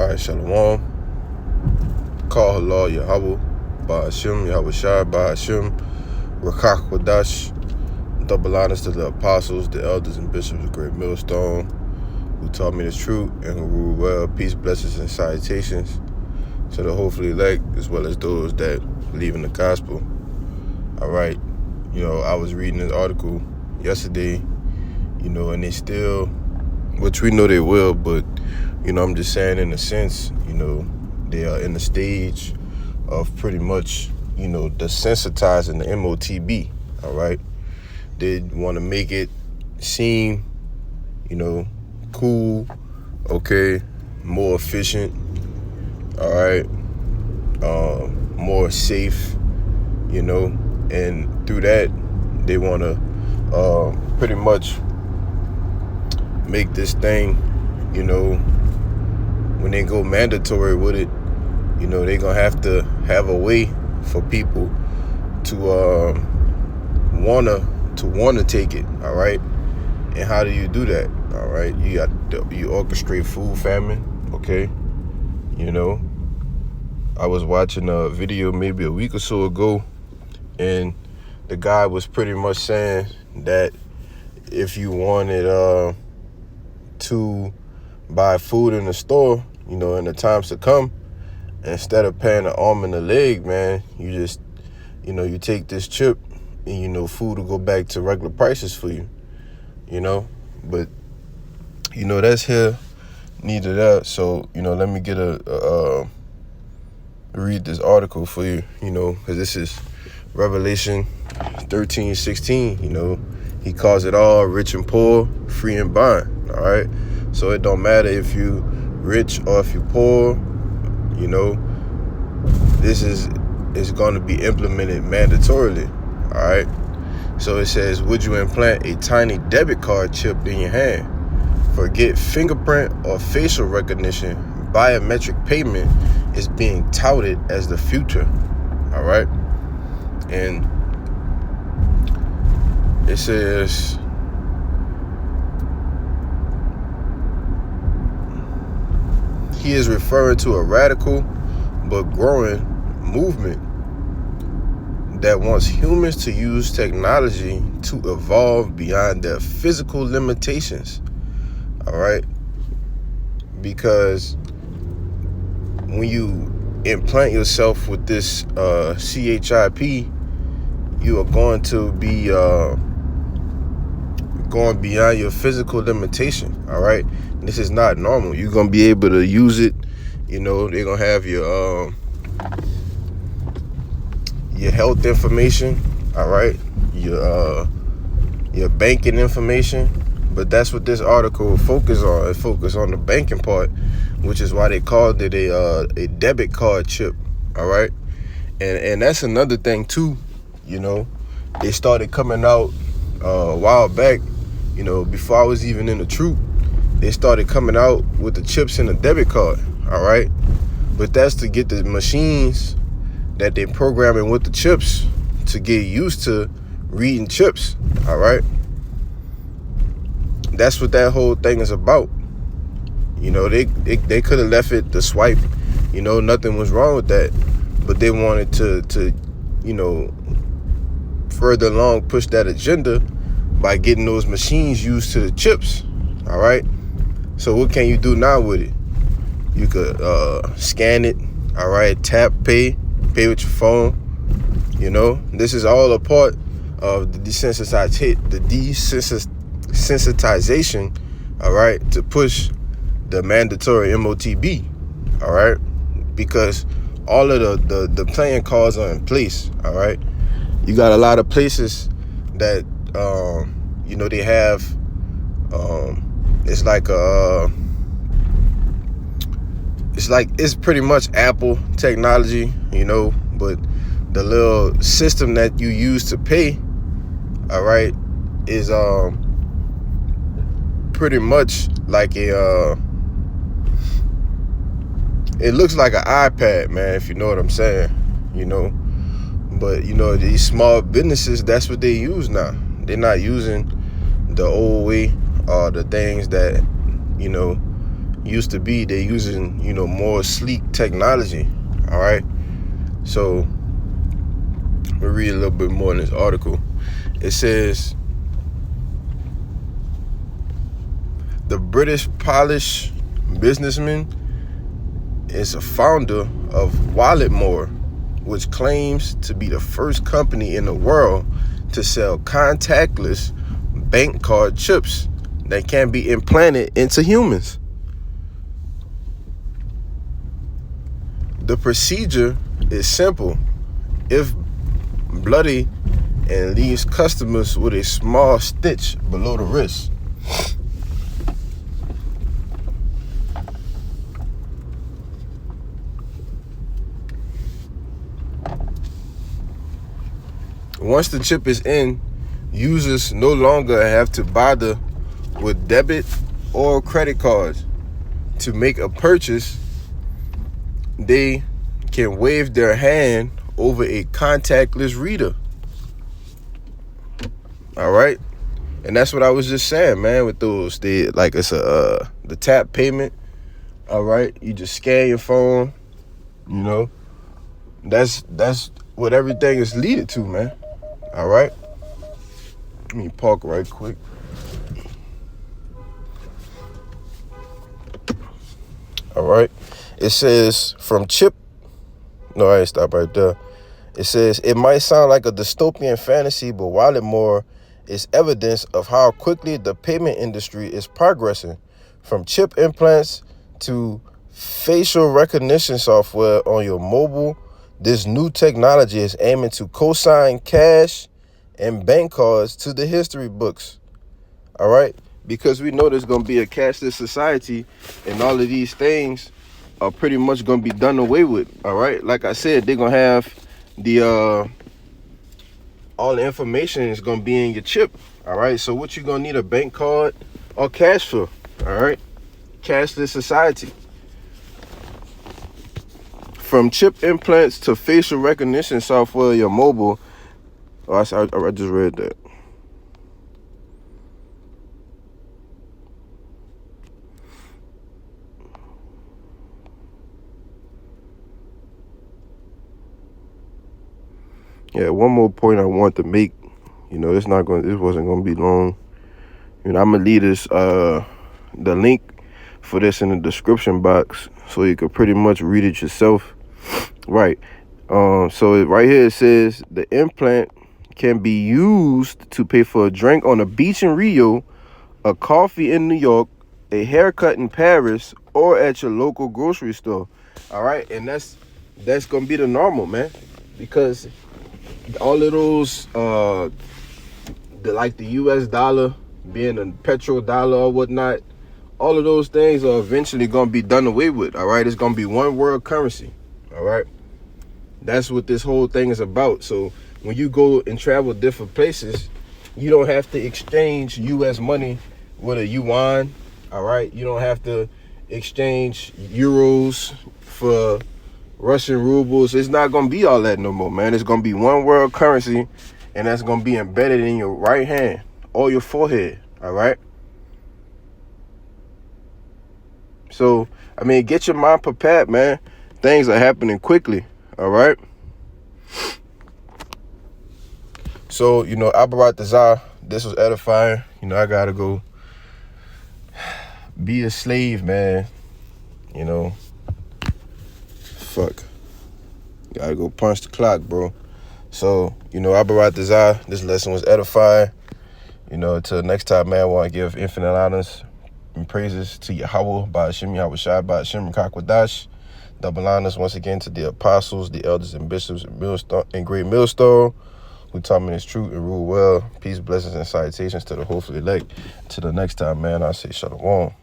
Alright, Shalom. Call Allah Yahweh, Ba'ashim, Yahweh Shai, Ba'ashim, Rakak Wadash. Double honors to the apostles, the elders, and bishops of Great Millstone, who taught me the truth and who rule well. Peace, blessings, and salutations to the hopefully elect, as well as those that believe in the gospel. Alright, I was reading this article yesterday, and they still, which we know they will, but, I'm just saying in a sense, they are in the stage of pretty much, desensitizing the MOTB, all right? They want to make it seem, cool, okay, more efficient, all right, more safe, and through that, they want to pretty much make this thing, when they go mandatory with it, they're going to have a way for people to want to take it, all right? And how do you do that, all right? You orchestrate food famine, okay? I was watching a video maybe a week or so ago, and the guy was pretty much saying that if you wanted to buy food in the store, in the times to come, instead of paying an arm and a leg, man, you just, you take this chip and, food will go back to regular prices for you, but, that's here, neither that. So, let me get read this article for you, because this is Revelation 13:16, he calls it all rich and poor, free and bond, all right? So it don't matter if you rich or if you poor, this is going to be implemented mandatorily, all right? So it says, would you implant a tiny debit card chip in your hand? Forget fingerprint or facial recognition. Biometric payment is being touted as the future, all right? And it says, he is referring to a radical but growing movement that wants humans to use technology to evolve beyond their physical limitations, all right? Because when you implant yourself with this CHIP, you are going to be going beyond your physical limitation, all right? This is not normal. You're going to be able to use it. They're going to have your health information, all right? Your banking information. But that's what this article focus on. It focus on the banking part, which is why they called it a debit card chip, all right? And that's another thing too, they started coming out a while back, before I was even in the troop. They started coming out with the chips in the debit card, all right? But that's to get the machines that they programming with the chips to get used to reading chips, all right? That's what that whole thing is about. They could have left it to swipe, nothing was wrong with that. But they wanted to further along push that agenda by getting those machines used to the chips, all right? So what can you do now with it? You could scan it, all right, tap, pay with your phone, This is all a part of the desensitization, all right, to push the mandatory MOTB, all right? Because all of the playing cards are in place, all right? You got a lot of places that, they have, it's pretty much Apple technology, but the little system that you use to pay, all right, is pretty much like it looks like an iPad, man, if you know what I'm saying, but these small businesses, that's what they use now. They're not using the old way or the things that used to be. They're using, more sleek technology. All right. So we'll read a little bit more in this article. It says, the British Polish businessman is a founder of Walletmore, which claims to be the first company in the world to sell contactless bank card chips that can be implanted into humans. The procedure is simple, if bloody, and leaves customers with a small stitch below the wrist. Once the chip is in, users no longer have to bother with debit or credit cards. To make a purchase, they can wave their hand over a contactless reader. All right. And that's what I was just saying, man, with those. It's the tap payment. All right. You just scan your phone. That's what everything is leading to, man. All right. Let me park right quick. All right. It says from chip. No, I ain't stop right there. It says, it might sound like a dystopian fantasy, but Walletmore is evidence of how quickly the payment industry is progressing. From chip implants to facial recognition software on your mobile, this new technology is aiming to co-sign cash and bank cards to the history books. All right? Because we know there's going to be a cashless society, and all of these things are pretty much going to be done away with. All right? Like I said, they're going to have all the information is going to be in your chip. All right? So what you going to need, a bank card or cash for? All right? Cashless society. From chip implants to facial recognition software, your mobile. Oh, I just read that. Yeah, one more point I want to make. This wasn't gonna be long. I'm gonna leave this the link for this in the description box so you could pretty much read it yourself. Right. So right here it says the implant can be used to pay for a drink on a beach in Rio, a coffee in New York, a haircut in Paris, or at your local grocery store. All right, and that's gonna be the normal, man, because all of those the US dollar being a petrodollar or whatnot, all of those things are eventually gonna be done away with. All right, it's gonna be one world currency. All right, that's what this whole thing is about. So when you go and travel different places, you don't have to exchange US money with a yuan. All right, you don't have to exchange euros for Russian rubles. It's not gonna be all that no more, man. It's gonna be one world currency, and that's gonna be embedded in your right hand or your forehead. All right. So get your mind prepared, man. Things are happening quickly. All right. So Abarat Dazar, this was edifying. I gotta go be a slave, man. Fuck. Gotta go punch the clock, bro. So, Abarat Dazar, this lesson was edifying. Until next time, man, I want to give infinite honors and praises to Yahweh, Ba'ashim, Yahweh Shai, Ba'ashim, Kakwadash. Double honors once again to the apostles, the elders and bishops and great millstone who taught me this truth and rule well. Peace, blessings, and salutations to the hopefully elect. Till the next time, man, I say shalom.